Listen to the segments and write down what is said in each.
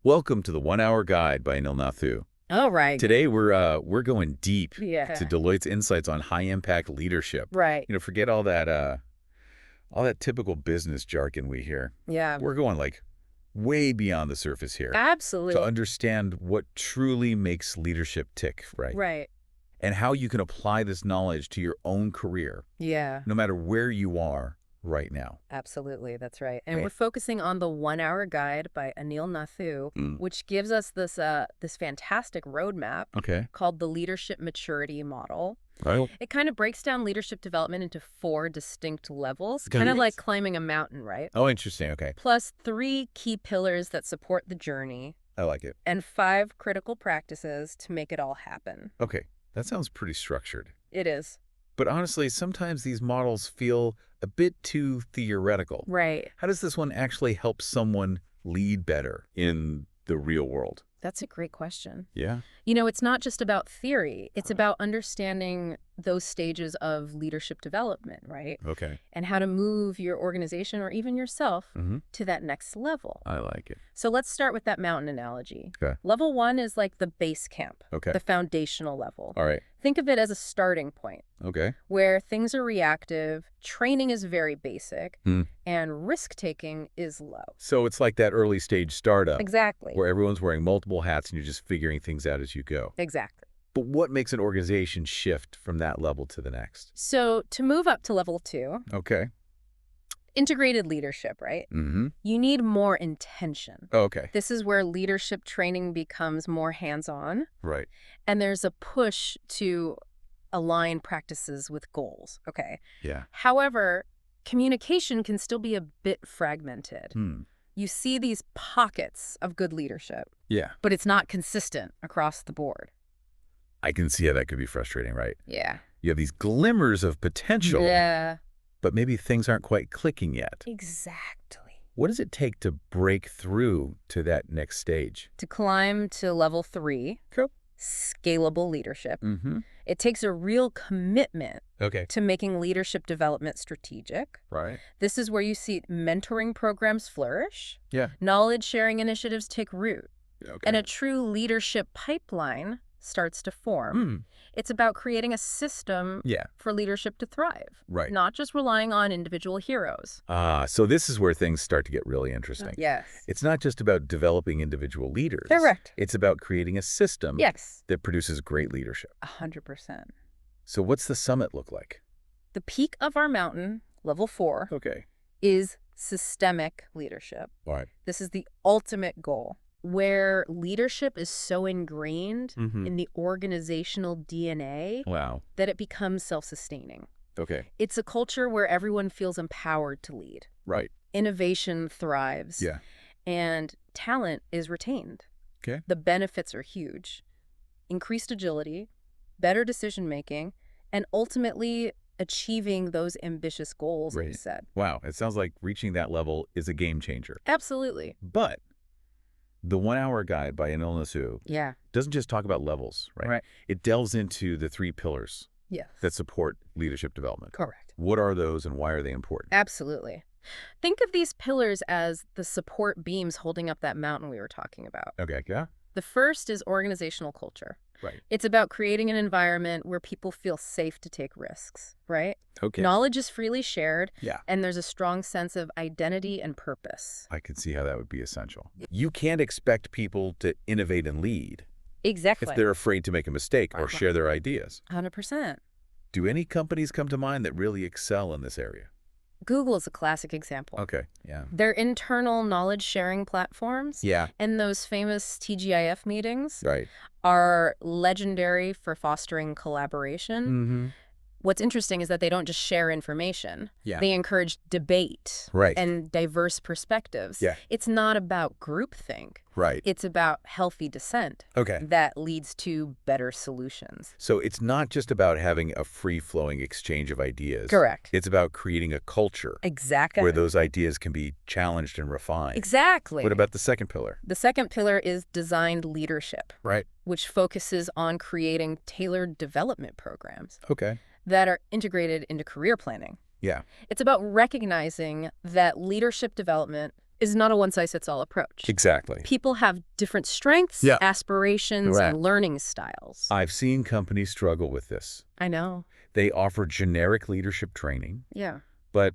Welcome to the 1 Hour Guide by Anil Nathu. Oh, right. Today we're going deep Yeah. to Deloitte's insights on high-impact leadership. Right. Forget all that typical business jargon we hear. Yeah. We're going like way beyond the surface here Absolutely. to understand what truly makes leadership tick, right? Right. And how you can apply this knowledge to your own career, Yeah. no matter where you are right now. Absolutely. That's right. And Right. we're focusing on the 1 Hour Guide by Anil Nathu, which gives us this fantastic roadmap Okay. called the Leadership Maturity Model. Right. It kind of breaks down leadership development into 4 distinct levels, Okay. kind of like climbing a mountain, right? Oh, interesting. Okay. Plus 3 key pillars that support the journey I like it. and 5 critical practices to make it all happen. Okay. That sounds pretty structured. It is. But honestly, sometimes these models feel a bit too theoretical. Right. How does this one actually help someone lead better in the real world? That's a great question. Yeah. It's not just about theory. It's about understanding those stages of leadership development, right? Okay. And how to move your organization or even yourself to that next level. I like it. So let's start with that mountain analogy. Okay. Level 1 is like the base camp, Okay. the foundational level. All right. Think of it as a starting point Okay. where things are reactive, training is very basic, and risk-taking is low. So it's like that early stage startup Exactly. where everyone's wearing multiple hats and you're just figuring things out as you go. Exactly. But what makes an organization shift from that level to the next? So to move up to level 2, Okay. integrated leadership, right? Mm-hmm. You need more intention. Okay. This is where leadership training becomes more hands-on, Right. and there's a push to align practices with goals, okay? Yeah. However, communication can still be a bit fragmented. You see these pockets of good leadership, Yeah. but it's not consistent across the board. I can see how that could be frustrating, right? Yeah. You have these glimmers of potential, Yeah. but maybe things aren't quite clicking yet. Exactly. What does it take to break through to that next stage? To climb to level 3, Cool. scalable leadership, Mm-hmm. it takes a real commitment Okay. to making leadership development strategic. Right. This is where you see mentoring programs flourish, Yeah. knowledge sharing initiatives take root, Okay. and a true leadership pipeline starts to form. It's about creating a system Yeah. for leadership to thrive, Right. not just relying on individual heroes. So this is where things start to get really interesting. Yes. It's not just about developing individual leaders. Correct. It's about creating a system Yes. that produces great leadership. 100%. So what's the summit look like? The peak of our mountain, level 4, Okay. is systemic leadership. All right. This is the ultimate goal, where leadership is so ingrained in the organizational DNA Wow. that it becomes self-sustaining. Okay. It's a culture where everyone feels empowered to lead. Right. Innovation thrives. Yeah. And talent is retained. Okay. The benefits are huge. Increased agility, better decision-making, and ultimately achieving those ambitious goals we Right. set. Wow. It sounds like reaching that level is a game changer. Absolutely. But the 1 Hour Guide by Anil Nathu Yeah. doesn't just talk about levels, right? Right. It delves into the 3 pillars Yes. that support leadership development. Correct. What are those and why are they important? Absolutely. Think of these pillars as the support beams holding up that mountain we were talking about. Okay. Yeah. The first is organizational culture. Right. It's about creating an environment where people feel safe to take risks, right? Okay. Knowledge is freely shared, Yeah. and there's a strong sense of identity and purpose. I can see how that would be essential. You can't expect people to innovate and lead Exactly. if they're afraid to make a mistake or share their ideas. 100%. Do any companies come to mind that really excel in this area? Google is a classic example. Okay. Yeah. Their internal knowledge sharing platforms Yeah. and those famous TGIF meetings Right. are legendary for fostering collaboration. Mm-hmm. What's interesting is that they don't just share information. Yeah. They encourage debate Right. and diverse perspectives. Yeah. It's not about groupthink. Right. It's about healthy dissent Okay. that leads to better solutions. So it's not just about having a free-flowing exchange of ideas. Correct. It's about creating a culture Exactly. where those ideas can be challenged and refined. Exactly. What about the second pillar? The second pillar is designed leadership, Right. which focuses on creating tailored development programs Okay. that are integrated into career planning. Yeah. It's about recognizing that leadership development is not a one-size-fits-all approach. Exactly. People have different strengths, Yeah. aspirations, Right. and learning styles. I've seen companies struggle with this. I know. They offer generic leadership training, Yeah. but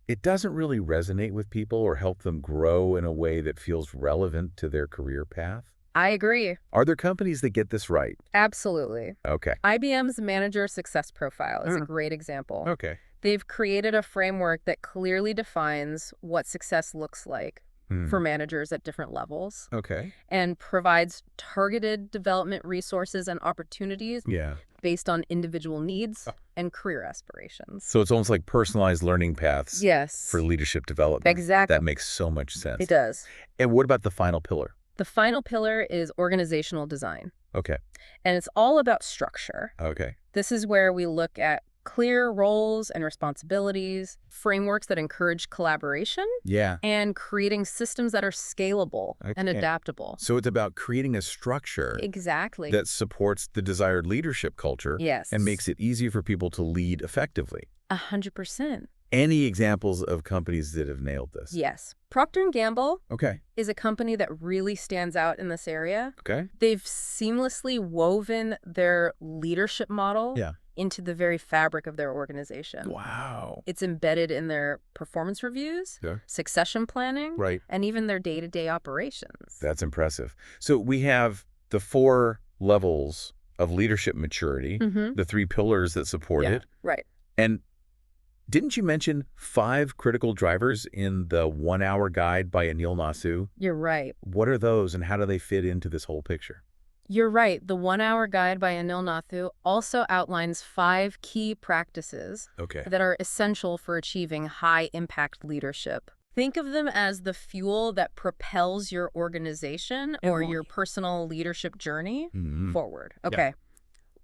it doesn't really resonate with people or help them grow in a way that feels relevant to their career path. I agree. Are there companies that get this right? Absolutely. Okay. IBM's Manager Success Profile is a great example. Okay. They've created a framework that clearly defines what success looks like for managers at different levels Okay. and provides targeted development resources and opportunities Yeah. based on individual needs and career aspirations. So it's almost like personalized learning paths Yes. for leadership development. Exactly. That makes so much sense. It does. And what about the final pillar? The final pillar is organizational design, Okay. and it's all about structure. Okay. This is where we look at clear roles and responsibilities, frameworks that encourage collaboration, Yeah. and creating systems that are scalable and Okay. adaptable. So it's about creating a structure Exactly. that supports the desired leadership culture Yes. and makes it easier for people to lead effectively. 100%. Any examples of companies that have nailed this? Yes. Procter & Gamble Okay. is a company that really stands out in this area. Okay. They've seamlessly woven their leadership model Yeah. into the very fabric of their organization. Wow. It's embedded in their performance reviews, Yeah. succession planning, Right. and even their day-to-day operations. That's impressive. So we have the 4 levels of leadership maturity, the 3 pillars that support it. Right. And didn't you mention 5 critical drivers in the 1-hour guide by Anil Nasu? You're right. What are those and how do they fit into this whole picture? You're right. The 1-hour guide by Anil Nasu also outlines 5 key practices Okay. that are essential for achieving high-impact leadership. Think of them as the fuel that propels your organization or your personal leadership journey forward. Okay.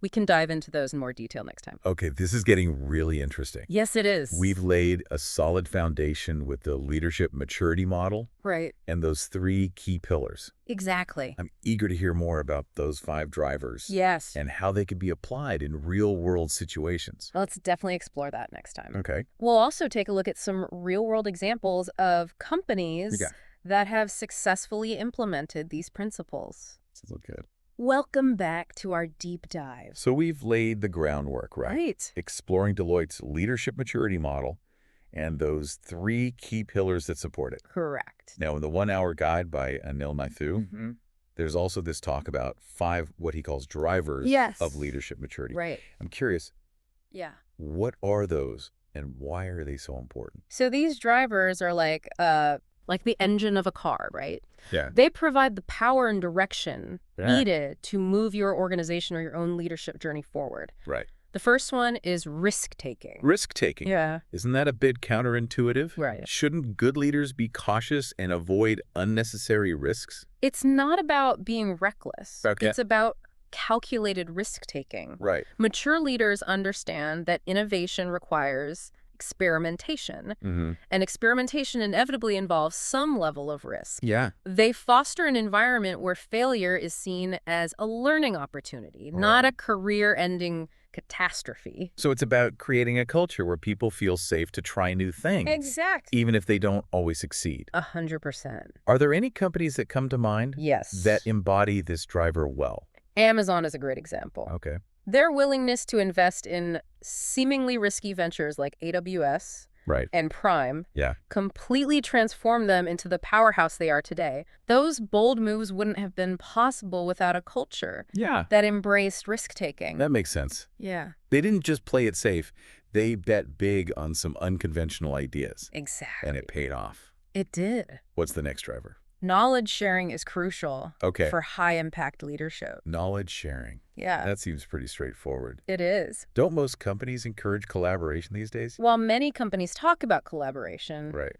We can dive into those in more detail next time. Okay, this is getting really interesting. Yes, it is. We've laid a solid foundation with the leadership maturity model Right. and those 3 key pillars. Exactly. I'm eager to hear more about those 5 drivers Yes. and how they could be applied in real-world situations. Let's definitely explore that next time. Okay. We'll also take a look at some real-world examples of companies Yeah. that have successfully implemented these principles. Sounds good. Welcome back to our deep dive. So we've laid the groundwork, right? Right. Exploring Deloitte's leadership maturity model and those 3 key pillars that support it. Correct. Now, in the 1-hour guide by Anil Nasu, there's also this talk about 5 what he calls drivers Yes. of leadership maturity. Right. I'm curious, Yeah. what are those and why are they so important? So these drivers are like the engine of a car, right? Yeah. They provide the power and direction Yeah. needed to move your organization or your own leadership journey forward. Right. The first one is risk-taking. Risk-taking. Yeah. Isn't that a bit counterintuitive? Right. Shouldn't good leaders be cautious and avoid unnecessary risks? It's not about being reckless. Okay. It's about calculated risk-taking. Right. Mature leaders understand that innovation requires experimentation, and experimentation inevitably involves some level of risk. Yeah. They foster an environment where failure is seen as a learning opportunity, not a career-ending catastrophe. So it's about creating a culture where people feel safe to try new things. Exactly. Even if they don't always succeed. 100%. Are there any companies that come to mind Yes. that embody this driver well? Amazon is a great example. Okay. Their willingness to invest in seemingly risky ventures like AWS Right. and Prime Yeah. completely transformed them into the powerhouse they are today. Those bold moves wouldn't have been possible without a culture Yeah. that embraced risk-taking. That makes sense. Yeah, They didn't just play it safe. They bet big on some unconventional ideas. exactly. And it paid off. It did. What's the next driver? Knowledge sharing is crucial Okay. for high-impact leadership. Knowledge sharing. Yeah, That seems pretty straightforward. it is. Don't most companies encourage collaboration these days? While many companies talk about collaboration, Right.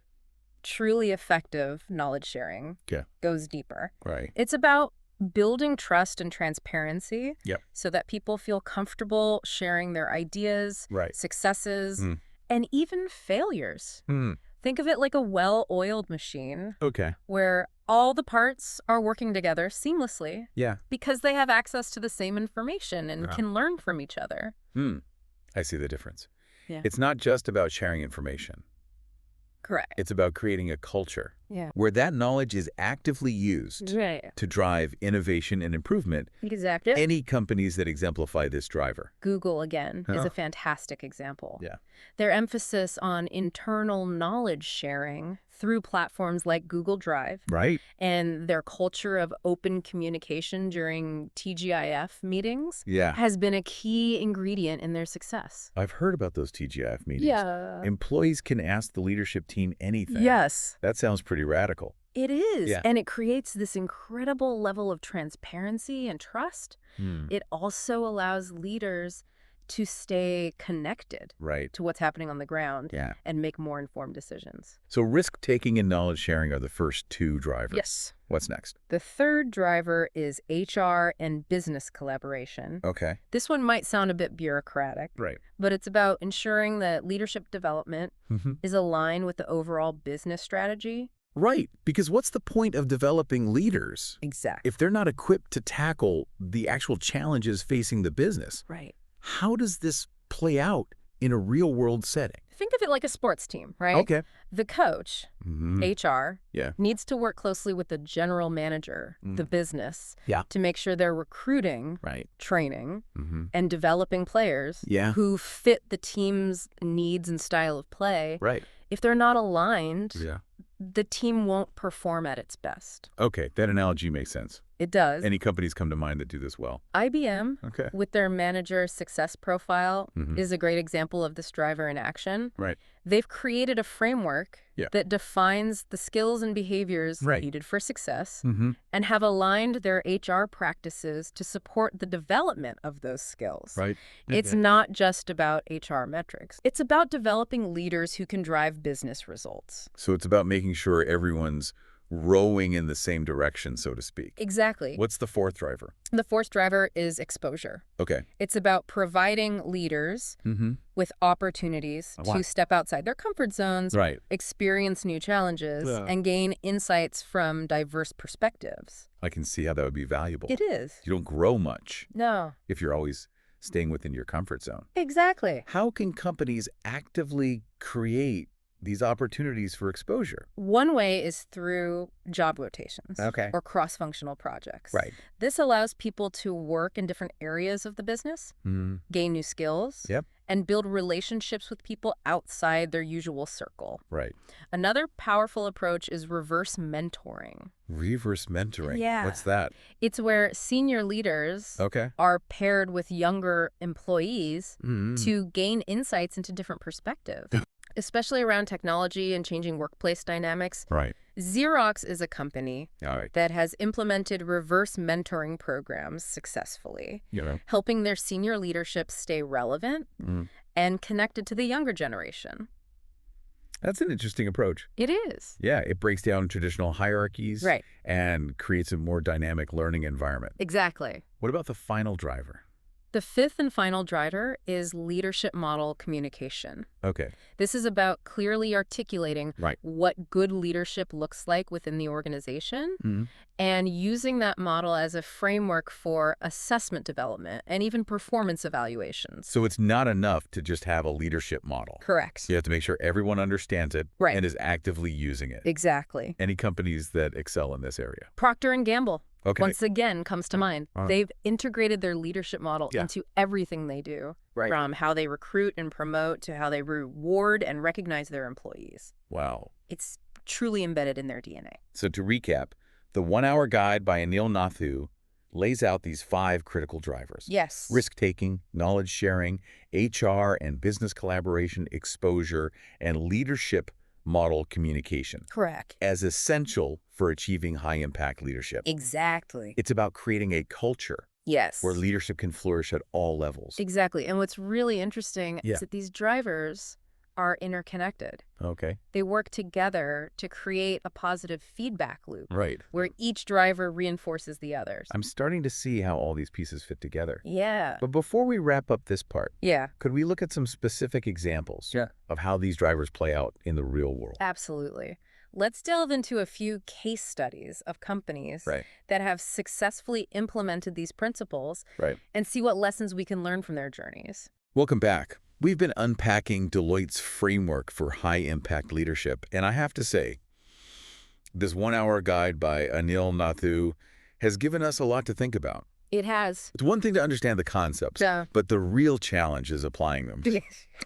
truly effective knowledge sharing Yeah. goes deeper. Right. It's about building trust and transparency Yep. so that people feel comfortable sharing their ideas, Right. successes, Mm. and even failures. Think of it like a well-oiled machine Okay. where all the parts are working together seamlessly Yeah. because they have access to the same information and Yeah. can learn from each other. I see the difference. Yeah. It's not just about sharing information. Correct. It's about creating a culture Yeah. where that knowledge is actively used to drive innovation and improvement. Exactly. Any companies that exemplify this driver? Google, again, is a fantastic example. Yeah. Their emphasis on internal knowledge sharing through platforms like Google Drive Right. and their culture of open communication during TGIF meetings Yeah. has been a key ingredient in their success. I've heard about those TGIF meetings. Yeah. Employees can ask the leadership team anything. Yes. That sounds pretty radical. It is. Yeah. And it creates this incredible level of transparency and trust. It also allows leaders to stay connected to what's happening on the ground and make more informed decisions. So risk-taking and knowledge sharing are the first two drivers. Yes. What's next? The third driver is HR and business collaboration. Okay. This one might sound a bit bureaucratic, Right. but it's about ensuring that leadership development is aligned with the overall business strategy. Right, because what's the point of developing leaders Exactly. if they're not equipped to tackle the actual challenges facing the business? Right. How does this play out in a real-world setting? Think of it like a sports team, right? Okay. The coach, HR, Yeah. needs to work closely with the general manager, the business, to make sure they're recruiting, training, and developing players who fit the team's needs and style of play. Right. If they're not aligned, the team won't perform at its best. Okay, that analogy makes sense. It does. Any companies come to mind that do this well? IBM, Okay. with their manager success profile, is a great example of this driver in action. Right. They've created a framework that defines the skills and behaviors needed for success and have aligned their HR practices to support the development of those skills. Right. It's not just about HR metrics. It's about developing leaders who can drive business results. So it's about making sure everyone's rowing in the same direction, so to speak. Exactly. What's the fourth driver? The fourth driver is exposure. Okay. It's about providing leaders with opportunities to step outside their comfort zones, experience new challenges, and gain insights from diverse perspectives. I can see how that would be valuable. It is. You don't grow much No. if you're always staying within your comfort zone. Exactly. How can companies actively create these opportunities for exposure? One way is through job rotations or cross-functional projects. Right. This allows people to work in different areas of the business, gain new skills, and build relationships with people outside their usual circle. Right. Another powerful approach is reverse mentoring. Reverse mentoring? Yeah. What's that? It's where senior leaders are paired with younger employees to gain insights into different perspectives. Especially around technology and changing workplace dynamics. Right. Xerox is a company that has implemented reverse mentoring programs successfully, helping their senior leadership stay relevant and connected to the younger generation. That's an interesting approach. It is. Yeah, it breaks down traditional hierarchies and creates a more dynamic learning environment. Exactly. What about the final driver? The fifth and final driver is leadership model communication. Okay. This is about clearly articulating what good leadership looks like within the organization and using that model as a framework for assessment development and even performance evaluations. So it's not enough to just have a leadership model. Correct. You have to make sure everyone understands it and is actively using it. Exactly. Any companies that excel in this area? Procter & Gamble. Once again, comes to mind. They've integrated their leadership model into everything they do, from how they recruit and promote to how they reward and recognize their employees. Wow. It's truly embedded in their DNA. So to recap, the 1 Hour Guide by Anil Nathu lays out these 5 critical drivers. Yes. Risk-taking, knowledge sharing, HR and business collaboration, exposure, and leadership model communication. Correct. As essential for achieving high-impact leadership. Exactly. It's about creating a culture where leadership can flourish at all levels. Exactly. And what's really interesting is that these drivers are interconnected. Okay. They work together to create a positive feedback loop. Right. Where each driver reinforces the others. I'm starting to see how all these pieces fit together. Yeah. But before we wrap up this part, yeah, could we look at some specific examples of how these drivers play out in the real world? Absolutely. Let's delve into a few case studies of companies that have successfully implemented these principles and see what lessons we can learn from their journeys. Welcome back. We've been unpacking Deloitte's framework for high-impact leadership, and I have to say, this one-hour guide by Anil Nathu has given us a lot to think about. It has. It's one thing to understand the concepts, but the real challenge is applying them.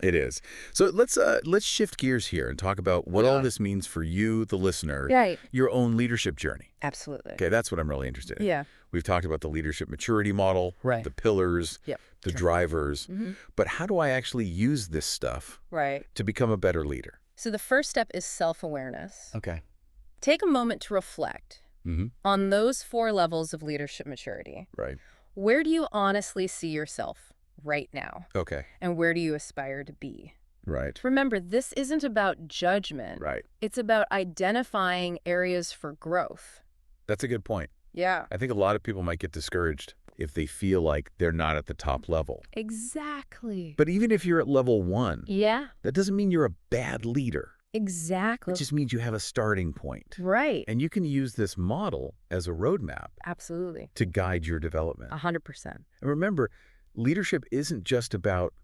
It is. So let's shift gears here and talk about what all this means for you, the listener, your own leadership journey. Absolutely. Okay, that's what I'm really interested in. Yeah. We've talked about the leadership maturity model, the pillars, the drivers, but how do I actually use this stuff to become a better leader? So the first step is self-awareness. Okay. Take a moment to reflect on those 4 levels of leadership maturity. Right. Where do you honestly see yourself right now? Okay. And where do you aspire to be? Right. Remember, this isn't about judgment. Right. It's about identifying areas for growth. That's a good point. Yeah. I think a lot of people might get discouraged if they feel like they're not at the top level. Exactly. But even if you're at level 1, that doesn't mean you're a bad leader. Exactly. It just means you have a starting point. Right. And you can use this model as a roadmap. Absolutely. To guide your development. 100%. And remember, leadership isn't just about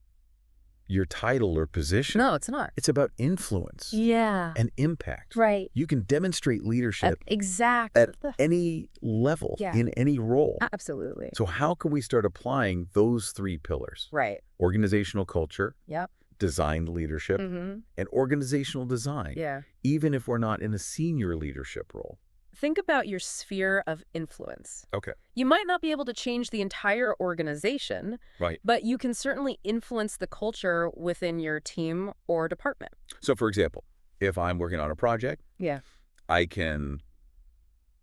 your title or position. No, it's not. It's about influence. Yeah. And impact. Right. You can demonstrate leadership exactly. at any level, in any role. Absolutely. So how can we start applying those 3 pillars? Right. Organizational culture. Yep. Designed leadership, and organizational design, even if we're not in a senior leadership role. Think about your sphere of influence. Okay. You might not be able to change the entire organization, but you can certainly influence the culture within your team or department. So, for example, if I'm working on a project, I can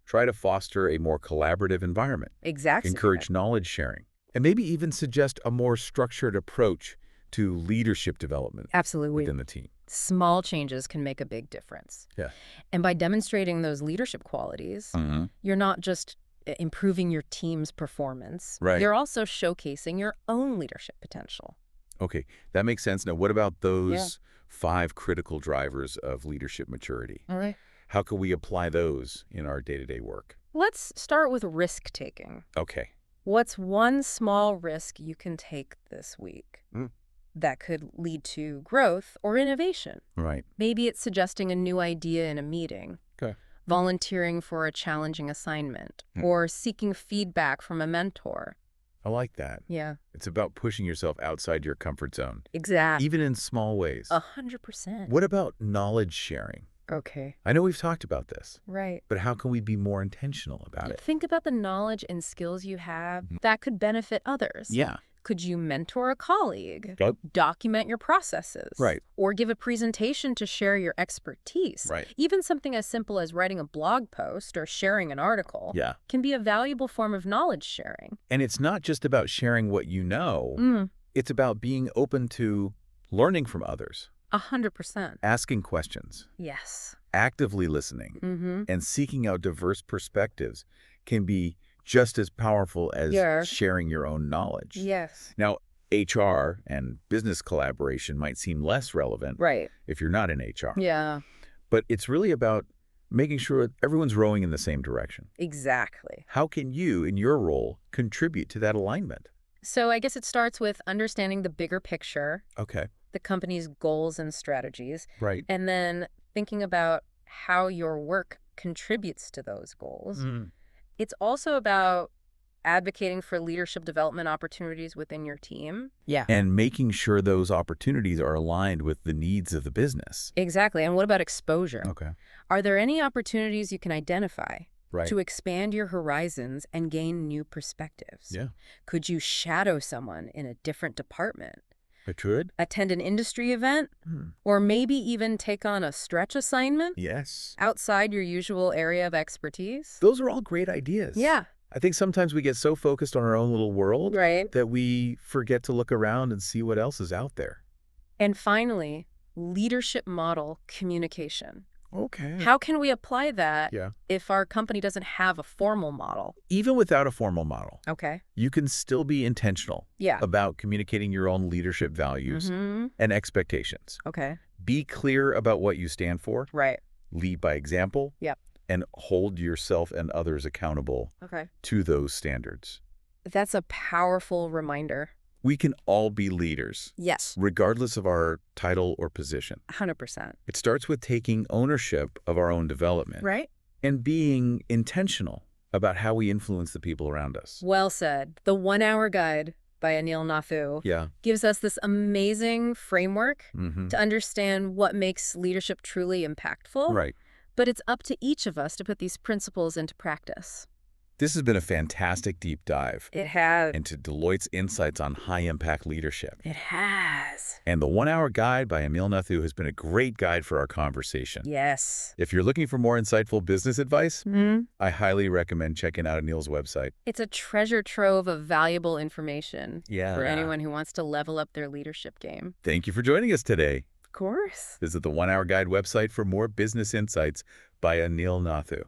try to foster a more collaborative environment. Exactly. Encourage knowledge sharing, and maybe even suggest a more structured approach to leadership development within the team. Small changes can make a big difference. Yeah. And by demonstrating those leadership qualities, you're not just improving your team's performance. You're also showcasing your own leadership potential. Okay, that makes sense. Now, what about those 5 critical drivers of leadership maturity? All right. How can we apply those in our day-to-day work? Let's start with risk-taking. Okay. What's one small risk you can take this week that could lead to growth or innovation? Right. Maybe it's suggesting a new idea in a meeting, volunteering for a challenging assignment, or seeking feedback from a mentor. I like that. Yeah. It's about pushing yourself outside your comfort zone. Exactly. Even in small ways. 100%. What about knowledge sharing? Okay. I know we've talked about this. Right. But how can we be more intentional about it? Think about the knowledge and skills you have that could benefit others. Yeah. Could you mentor a colleague? Yep. Document your processes? Right. Or give a presentation to share your expertise? Right. Even something as simple as writing a blog post or sharing an article can be a valuable form of knowledge sharing. And it's not just about sharing what you know. It's about being open to learning from others. 100%. Asking questions. Yes. Actively listening. And seeking out diverse perspectives can be just as powerful as sharing your own knowledge. Yes. Now, HR and business collaboration might seem less relevant if you're not in HR. Yeah. But it's really about making sure everyone's rowing in the same direction. Exactly. How can you, in your role, contribute to that alignment? So I guess it starts with understanding the bigger picture. Okay. The company's goals and strategies. Right. And then thinking about how your work contributes to those goals. It's also about advocating for leadership development opportunities within your team. Yeah. And making sure those opportunities are aligned with the needs of the business. Exactly. And what about exposure? Okay. Are there any opportunities you can identify to expand your horizons and gain new perspectives? Yeah. Could you shadow someone in a different department? I could. Attend an industry event? Or maybe even take on a stretch assignment? Yes. Outside your usual area of expertise? Those are all great ideas. Yeah. I think sometimes we get so focused on our own little world that we forget to look around and see what else is out there. And finally, leadership model communication. Okay. How can we apply that if our company doesn't have a formal model? Even without a formal model, Okay. you can still be intentional about communicating your own leadership values and expectations. Okay. Be clear about what you stand for. Right. Lead by example. Yep. And hold yourself and others accountable to those standards. That's a powerful reminder. We can all be leaders. Yes. Regardless of our title or position. 100%. It starts with taking ownership of our own development. Right. And being intentional about how we influence the people around us. Well said. The 1 Hour Guide by Anil Nathu gives us this amazing framework to understand what makes leadership truly impactful. Right. But it's up to each of us to put these principles into practice. This has been a fantastic deep dive. It has. Into Deloitte's insights on high-impact leadership. It has. And the 1 Hour Guide by Anil Nathu has been a great guide for our conversation. Yes. If you're looking for more insightful business advice, I highly recommend checking out Anil's website. It's a treasure trove of valuable information for anyone who wants to level up their leadership game. Thank you for joining us today. Of course. Visit the 1 Hour Guide website for more business insights by Anil Nathu.